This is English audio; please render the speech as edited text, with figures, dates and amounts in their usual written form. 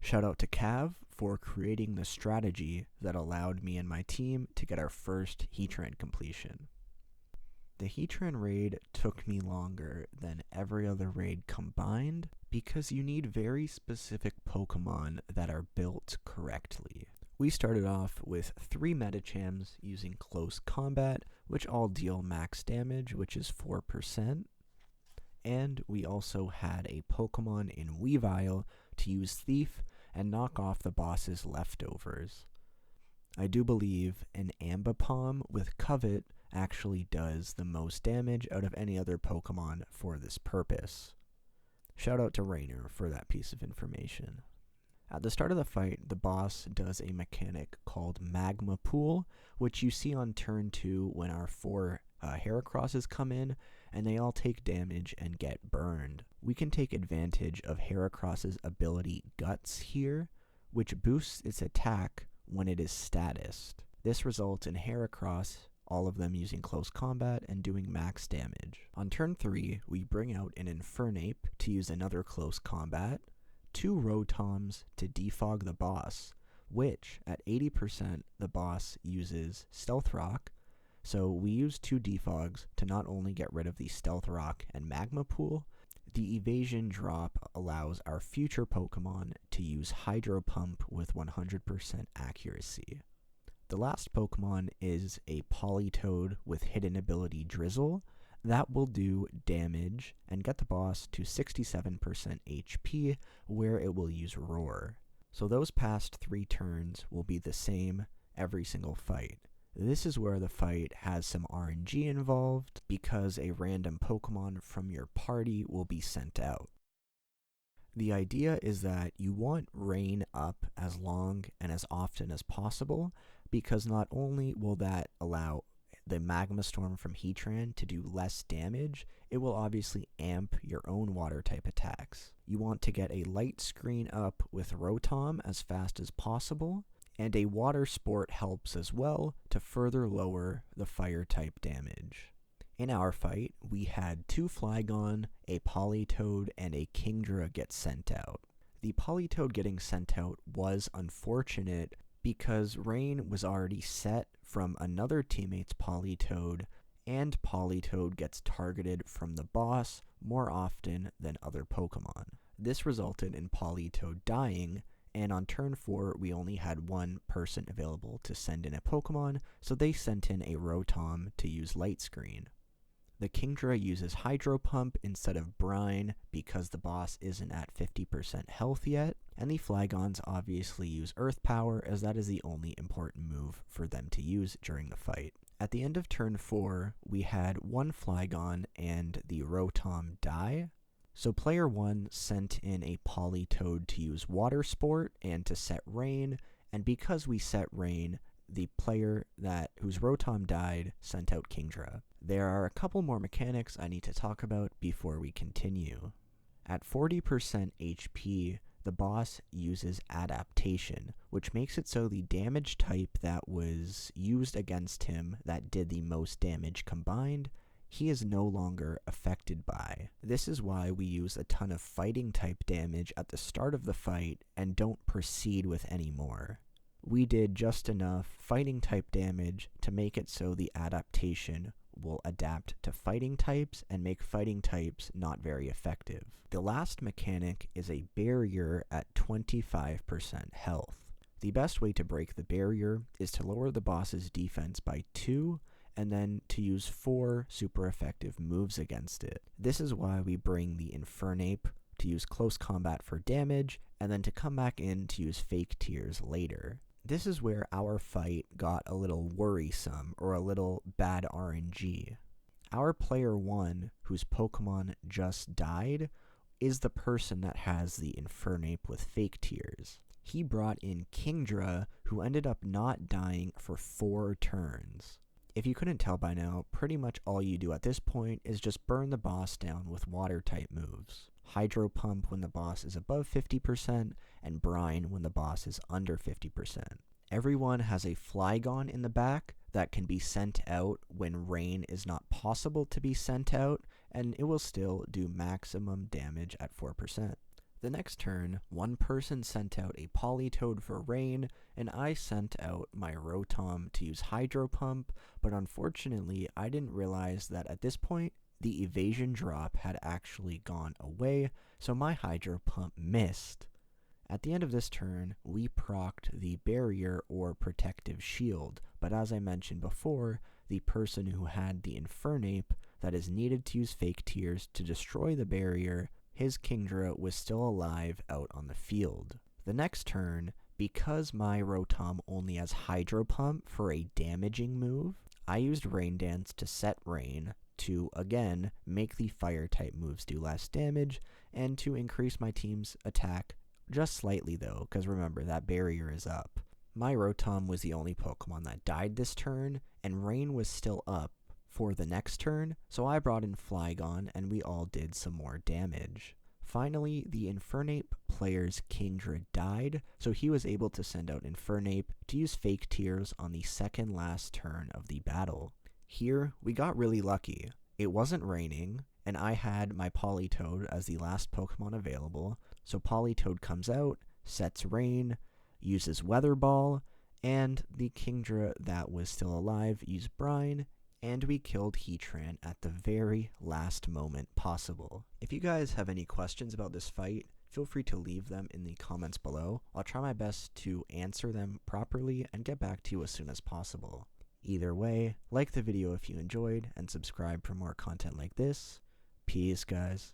Shout out to Cav for creating the strategy that allowed me and my team to get our first Heatran completion. The Heatran raid took me longer than every other raid combined because you need very specific Pokemon that are built correctly. We started off with 3 Metachams using Close Combat, which all deal max damage, which is 4%. And we also had a Pokemon in Weavile to use Thief and knock off the boss's leftovers. I do believe an Ambipom with Covet actually does the most damage out of any other Pokemon for this purpose. Shout out to Rainer for that piece of information. At the start of the fight, the boss does a mechanic called Magma Pool, which you see on turn 2 when our 4 Heracrosses come in, and they all take damage and get burned. We can take advantage of Heracross's ability Guts here, which boosts its attack when it is statused. This results in Heracross, all of them using Close Combat and doing max damage. On turn 3, we bring out an Infernape to use another Close Combat, 2 Rotoms to defog the boss, which at 80% the boss uses Stealth Rock, so we use 2 defogs to not only get rid of the Stealth Rock and Magma Pool, the evasion drop allows our future Pokemon to use Hydro Pump with 100% accuracy. The last Pokemon is a Politoed with hidden ability Drizzle. That will do damage and get the boss to 67% HP, where it will use Roar. So those past 3 turns will be the same every single fight. This is where the fight has some RNG involved, because a random Pokemon from your party will be sent out. The idea is that you want Rain up as long and as often as possible, because not only will that allow the Magma Storm from Heatran to do less damage, it will obviously amp your own water type attacks. You want to get a light screen up with Rotom as fast as possible, and a water sport helps as well to further lower the fire type damage. In our fight, we had 2 Flygon, a Politoed, and a Kingdra get sent out. The Politoed getting sent out was unfortunate because Rain was already set from another teammate's Politoed, and Politoed gets targeted from the boss more often than other Pokemon. This resulted in Politoed dying, and on turn 4 we only had 1 person available to send in a Pokemon, so they sent in a Rotom to use Light Screen. The Kingdra uses Hydro Pump instead of Brine because the boss isn't at 50% health yet, and the Flygons obviously use Earth Power as that is the only important move for them to use during the fight. At the end of turn 4, we had 1 Flygon and the Rotom die, so player 1 sent in a Politoed to use Water Sport and to set Rain, and because we set Rain, the player whose Rotom died sent out Kingdra. There are a couple more mechanics I need to talk about before we continue. At 40% HP, the boss uses adaptation, which makes it so the damage type that was used against him that did the most damage combined, he is no longer affected by. This is why we use a ton of fighting type damage at the start of the fight and don't proceed with any more. We did just enough fighting type damage to make it so the adaptation will adapt to fighting types and make fighting types not very effective. The last mechanic is a barrier at 25% health. The best way to break the barrier is to lower the boss's defense by 2 and then to use 4 super effective moves against it. This is why we bring the Infernape to use Close Combat for damage and then to come back in to use Fake Tears later. This is where our fight got a little worrisome, or a little bad RNG. Our player 1, whose Pokemon just died, is the person that has the Infernape with Fake Tears. He brought in Kingdra, who ended up not dying for 4 turns. If you couldn't tell by now, pretty much all you do at this point is just burn the boss down with water type moves. Hydro Pump when the boss is above 50%, and Brine when the boss is under 50%. Everyone has a Flygon in the back that can be sent out when Rain is not possible to be sent out, and it will still do maximum damage at 4%. The next turn, one person sent out a Politoed for Rain, and I sent out my Rotom to use Hydro Pump, but unfortunately I didn't realize that at this point the evasion drop had actually gone away, so my Hydro Pump missed. At the end of this turn, we procced the Barrier or Protective Shield, but as I mentioned before, the person who had the Infernape that is needed to use Fake Tears to destroy the Barrier, his Kingdra was still alive out on the field. The next turn, because my Rotom only has Hydro Pump for a damaging move, I used Rain Dance to set Rain to, again, make the Fire-type moves do less damage, and to increase my team's attack just slightly though, because remember, that Barrier is up. My Rotom was the only Pokemon that died this turn, and Rain was still up for the next turn, so I brought in Flygon and we all did some more damage. Finally, the Infernape player's Kingdra died, so he was able to send out Infernape to use Fake Tears on the second last turn of the battle. Here, we got really lucky. It wasn't raining, and I had my Politoed as the last Pokemon available, so Politoed comes out, sets Rain, uses Weather Ball, and the Kingdra that was still alive used Brine, and we killed Heatran at the very last moment possible. If you guys have any questions about this fight, feel free to leave them in the comments below. I'll try my best to answer them properly and get back to you as soon as possible. Either way, like the video if you enjoyed, and subscribe for more content like this. Peace, guys.